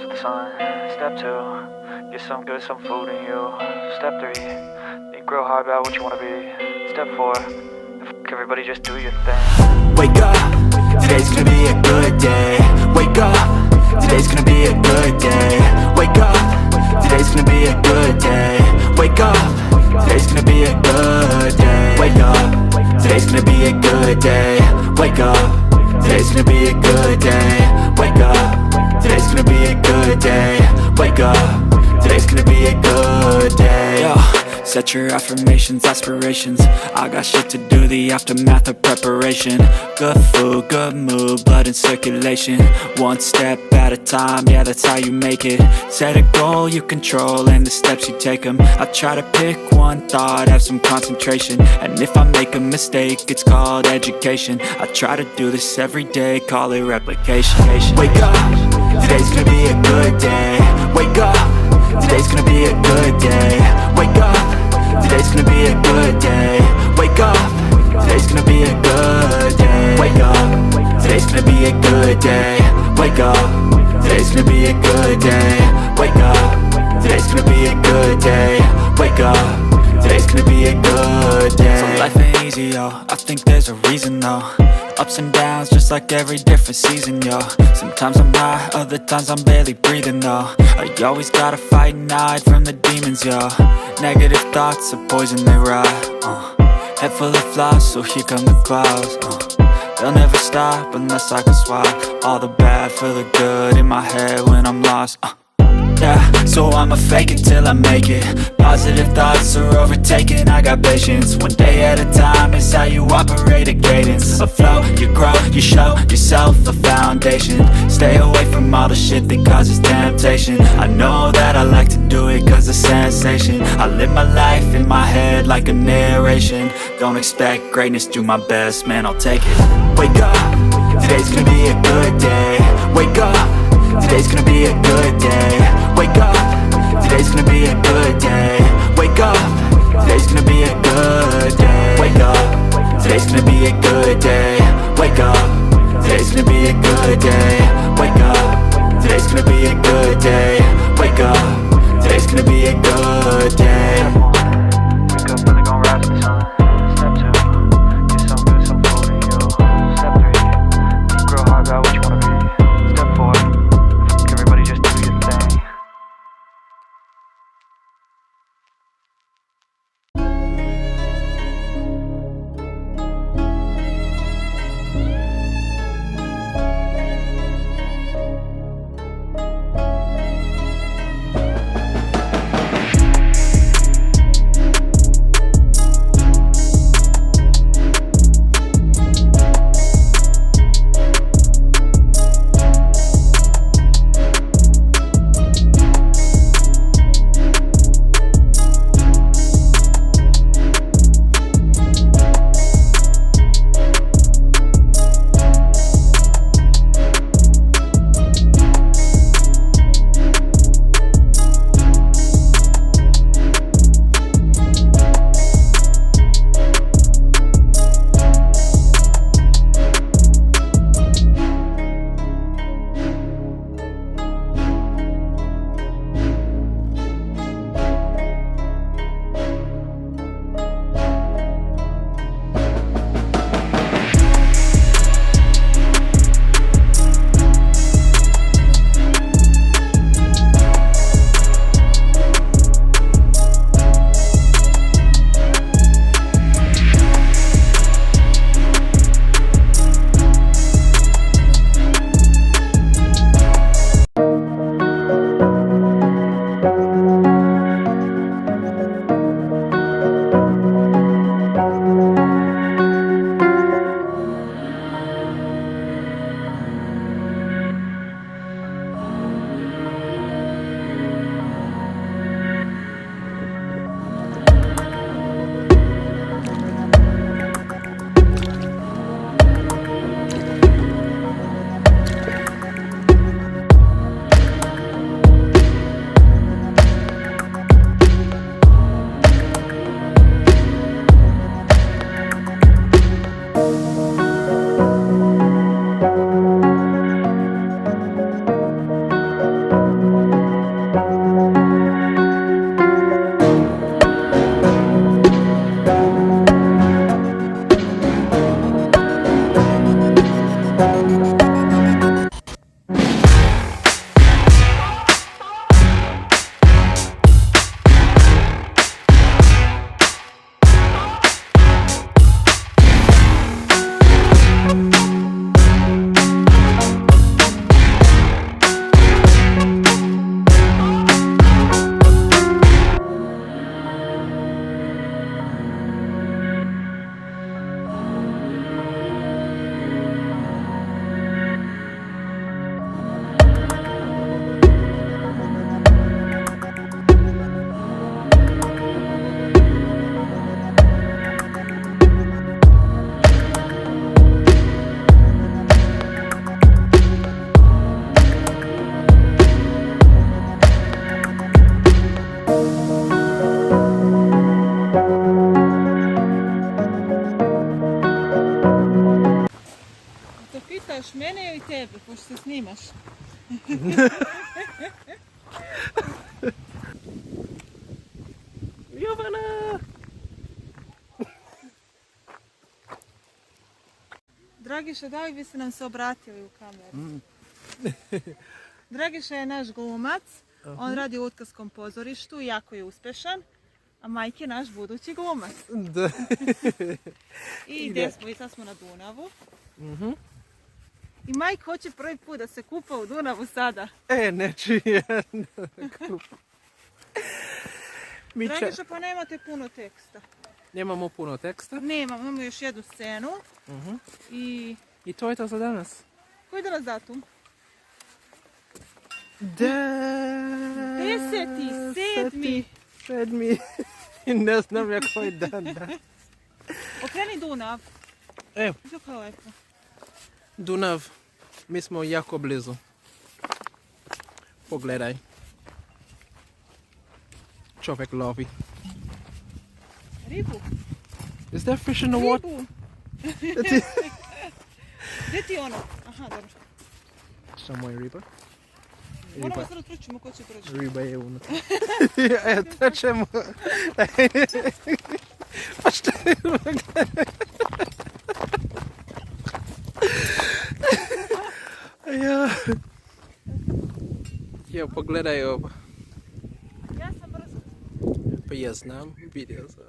rise with the sun. Step 2, get some good, some food in you. Step 3, think real hard about what you wanna be. Step 4, everybody just do your thing. Wake up, today's gonna be a good day. Wake up, today's gonna be a good day. Wake up, today's gonna be a good day. Wake up, today's gonna be a good day. Wake up, today's gonna be a good day. Wake up, today's gonna be a good day. Wake up, today's gonna be a good day. Wake up, today's gonna be a good day. Yo, set your affirmations, aspirations. I got shit to do, the aftermath of preparation. Good food, good mood, blood in circulation. One step at a time, yeah, that's how you make it. Set a goal you control and the steps you take them. I try to pick one thought, have some concentration. And if I make a mistake, it's called education. I try to do this every day, call it replication. Wake up, today's gonna be a good day. Wake up, today's gonna be a good day. Wake up, today's gonna be a good day. Wake up, today's gonna be a good day. Wake up, today's gonna be a good day. Wake up, today's gonna be a good day. Wake up, today's gonna be a good day. Wake up, today's gonna be a good day. So life ain't easy, yo, I think there's a reason though. Ups and downs, just like every different season, yo. Sometimes I'm high, other times I'm barely breathing, though. I always gotta fight and hide from the demons, yo. Negative thoughts are poison, they rot. Head full of flies, so here come the clouds. They'll never stop unless I can swap all the bad for the good in my head when I'm lost. Yeah, so I'ma fake it till I make it. Positive thoughts are overtaken, I got patience. One day at a time is how you operate a cadence. A flow, you grow, you show yourself a foundation. Stay away from all the shit that causes temptation. I know that I like to do it cause it's sensation. I live my life in my head like a narration. Don't expect greatness, do my best, man, I'll take it. Wake up, today's gonna be a good day. Wake up, today's gonna be a good day. Wake up, today's gonna be a good day. Wake up, today's gonna be a good day. Wake up, today's gonna be a good day. Wake up, today's gonna be a good day. Wake up, today's gonna be a good day. Wake up, today's gonna be a good day. Wake up, really gon' rise with the sun. Step 2, get some good, some food in you. Step 3, think real hard about what you wanna be. Step 4, everybody just do your thing. pitaš mene ili tebe, pošto se snimaš? Jovana! Dragiša, da li biste nam se obratili u kameru? Dragiša je naš glumac, on radi u utkarskom pozorištu, jako je uspješan, a Majk je naš budući glumac. Da. I gdje smo? I sad smo na Dunavu. I Majk hoće prvi put da se kupa u Dunavu sada. Ne čujem. Dragiša, pa nemate puno teksta. Nemamo puno teksta. Imamo još jednu scenu. I to je to za danas. Koji je danas datum? 10.7. Ne znam ja koji dan, da. Okreni Dunav. Evo. Kako je lepo. Dunav, mi smo jako blizu. Pogledaj. Čovjek lovi. Ribu. Is there fish in the water? Ribu. Gdje ti ono? Aha, dobro. Samo je riba. Moramo sad otručimo ko će proći. Riba je unutra. To ćemo. Pa što je Jo, pogledaj ovo. Ja sam brzo. Pa ja znam, vidio sam.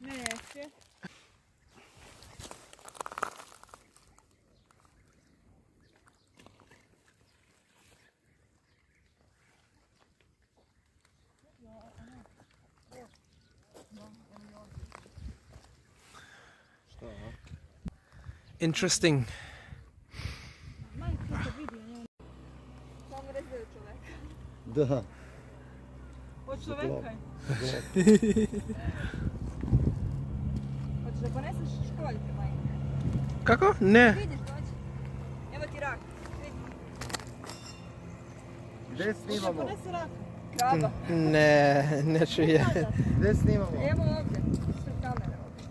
Neće. Interesting. Majk to se vidi. Samo reći da je čoveka. Da. Od čoveka je. Hoćeš da poneseš školjke, Majk? Kako? Ne. Vidiš, dođi. Evo ti rak. Vidi. Gdje snimamo? Ponesi rak. Grada. Ne čuje. Gdje snimamo? Evo ovdje. Ispred kamere ovdje.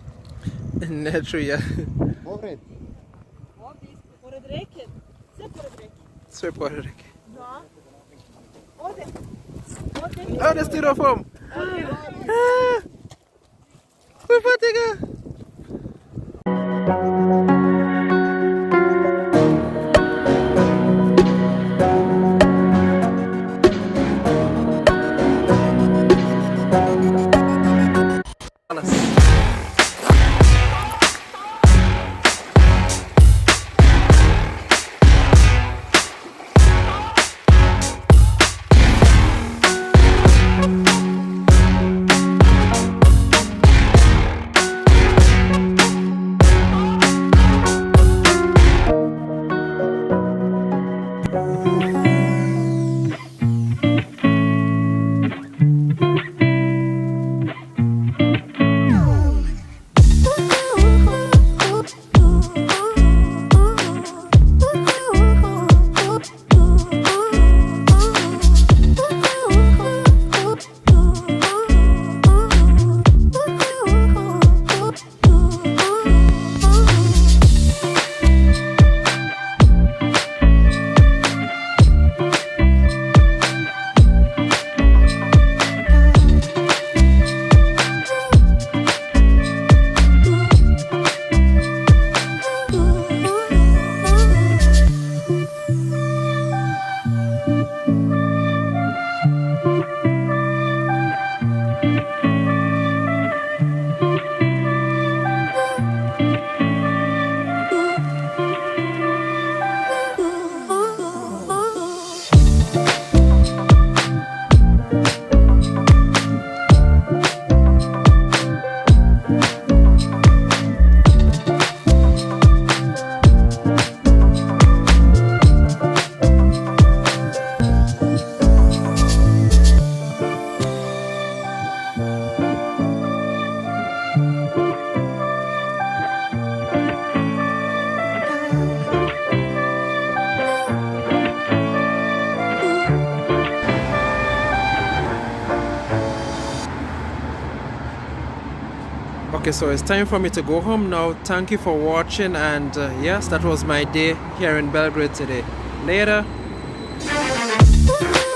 Ne čuje. Pored. Ovdje ispred. Pored reke. Sve pored reke. Sve pored reke. Da. Ovdje. Ovdje. Ovdje styrofoam. Uhvati ga. Okay, so it's time for me to go home now. Thank you for watching, and yes, that was my day here in Belgrade today. Later. Ooh.